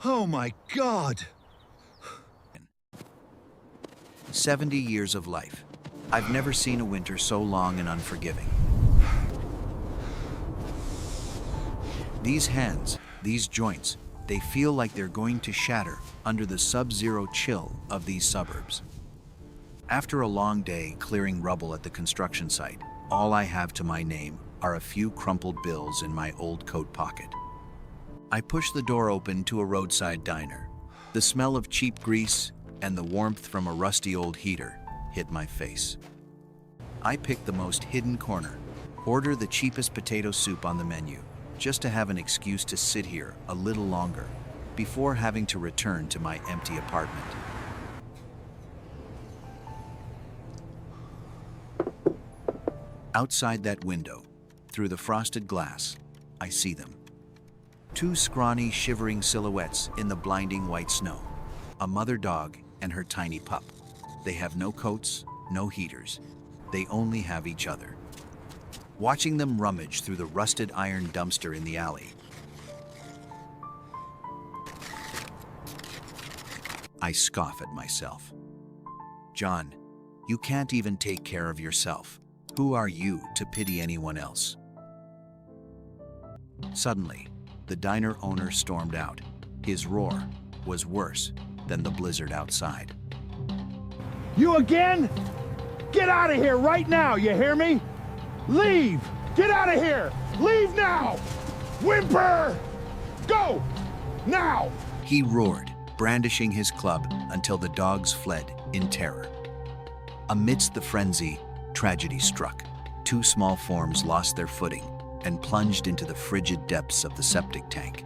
Oh my God! 70 years of life. I've never seen a winter so long and unforgiving. These hands, these joints, they feel like they're going to shatter under the sub-zero chill of these suburbs. After a long day clearing rubble at the construction site, all I have to my name are a few crumpled bills in my old coat pocket. I push the door open to a roadside diner. The smell of cheap grease and the warmth from a rusty old heater hit my face. I pick the most hidden corner, order the cheapest potato soup on the menu, just to have an excuse to sit here a little longer before having to return to my empty apartment. Outside that window, through the frosted glass, I see them. Two scrawny, shivering silhouettes in the blinding white snow. A mother dog and her tiny pup. They have no coats, no heaters. They only have each other. Watching them rummage through the rusted iron dumpster in the alley, I scoff at myself. John, you can't even take care of yourself. Who are you to pity anyone else? Suddenly, the diner owner stormed out. His roar was worse than the blizzard outside. You again? Get out of here right now, you hear me? Leave! Get out of here! Leave now! Whimper! Go! Now! He roared, brandishing his club until the dogs fled in terror. Amidst the frenzy, tragedy struck. Two small forms lost their footing and plunged into the frigid depths of the septic tank.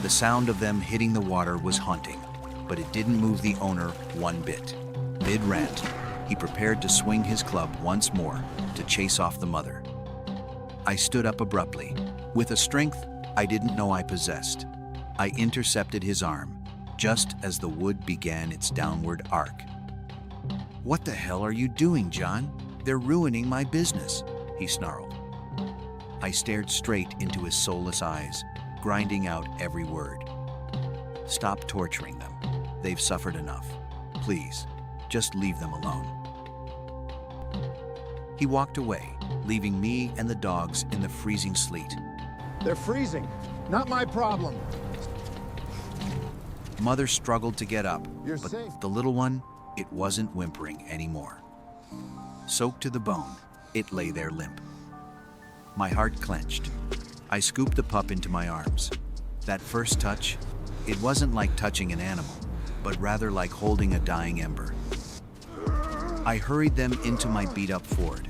The sound of them hitting the water was haunting, but it didn't move the owner one bit. Mid-rant, he prepared to swing his club once more to chase off the mother. I stood up abruptly, with a strength I didn't know I possessed. I intercepted his arm, just as the wood began its downward arc. "What the hell are you doing, John? They're ruining my business," he snarled. I stared straight into his soulless eyes, grinding out every word. "Stop torturing them. They've suffered enough. Please, just leave them alone." He walked away, leaving me and the dogs in the freezing sleet. They're freezing. Not my problem. Mother struggled to get up, You're but safe. the little one, it wasn't whimpering anymore. Soaked to the bone, it lay there limp. My heart clenched. I scooped the pup into my arms. That first touch, it wasn't like touching an animal, but rather like holding a dying ember. I hurried them into my beat-up Ford.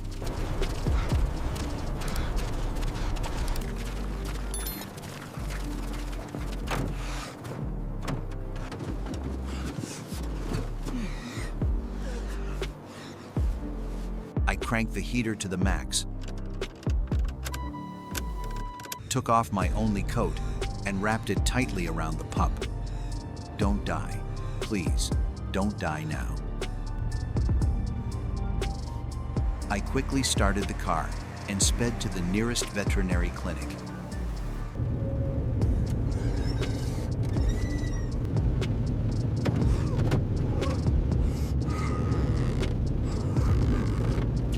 I cranked the heater to the max, took off my only coat, and wrapped it tightly around the pup. "Don't die. Please, don't die now." I quickly started the car and sped to the nearest veterinary clinic.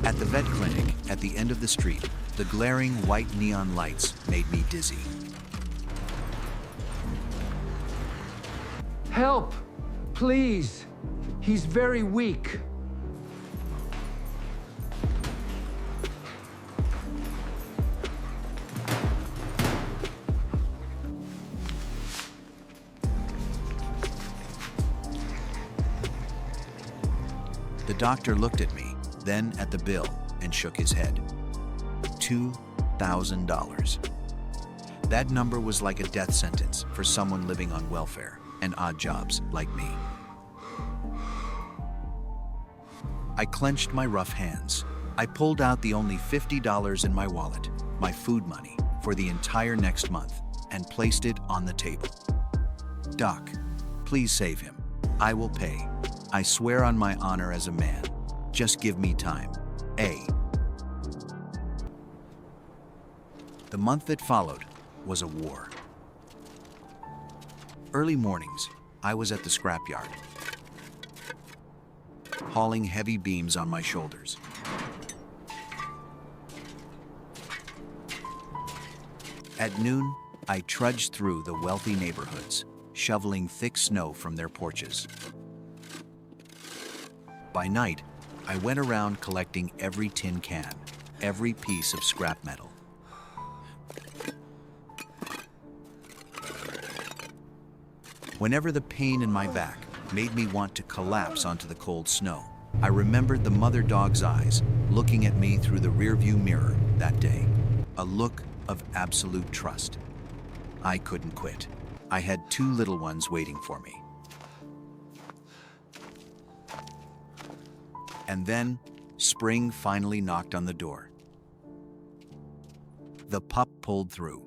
At the vet clinic at the end of the street, the glaring white neon lights made me dizzy. Help! Please! He's very weak. The doctor looked at me, then at the bill, and shook his head. $2,000. That number was like a death sentence for someone living on welfare and odd jobs like me. I clenched my rough hands. I pulled out the only $50 in my wallet, my food money, for the entire next month, and placed it on the table. "Doc, please save him. I will pay. I swear on my honor as a man. Just give me time. The month that followed was a war. Early mornings, I was at the scrapyard, hauling heavy beams on my shoulders. At noon, I trudged through the wealthy neighborhoods, shoveling thick snow from their porches. By night, I went around collecting every tin can, every piece of scrap metal. Whenever the pain in my back made me want to collapse onto the cold snow, I remembered the mother dog's eyes looking at me through the rearview mirror that day. A look of absolute trust. I couldn't quit. I had 2 little ones waiting for me. And then, spring finally knocked on the door. The pup pulled through.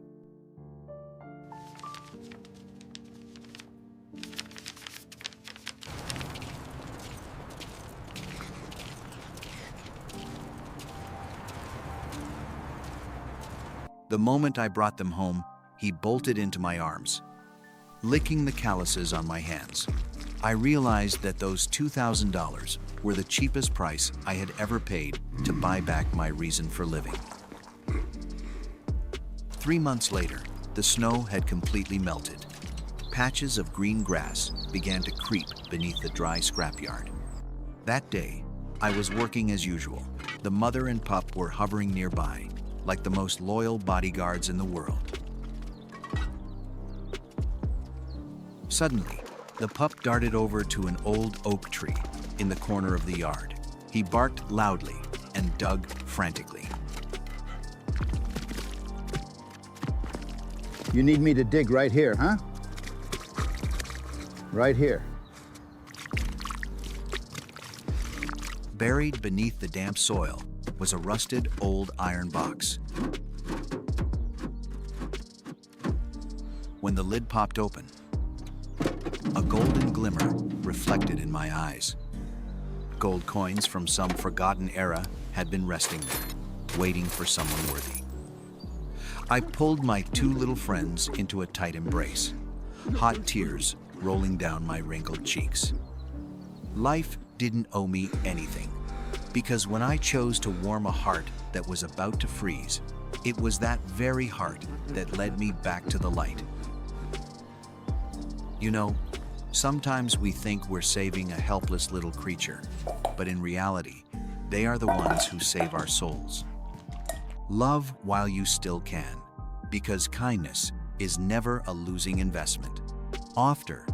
The moment I brought them home, he bolted into my arms, licking the calluses on my hands. I realized that those $2,000 were the cheapest price I had ever paid to buy back my reason for living. 3 months later, the snow had completely melted. Patches of green grass began to creep beneath the dry scrapyard. That day, I was working as usual. The mother and pup were hovering nearby, like the most loyal bodyguards in the world. Suddenly, the pup darted over to an old oak tree in the corner of the yard. He barked loudly and dug frantically. You need me to dig right here, huh? Right here. Buried beneath the damp soil was a rusted old iron box. When the lid popped open, a golden glimmer reflected in my eyes. Gold coins from some forgotten era had been resting there, waiting for someone worthy. I pulled my 2 little friends into a tight embrace, hot tears rolling down my wrinkled cheeks. Life didn't owe me anything, because when I chose to warm a heart that was about to freeze, it was that very heart that led me back to the light. You know, sometimes we think we're saving a helpless little creature, but in reality, they are the ones who save our souls. Love while you still can, because kindness is never a losing investment. After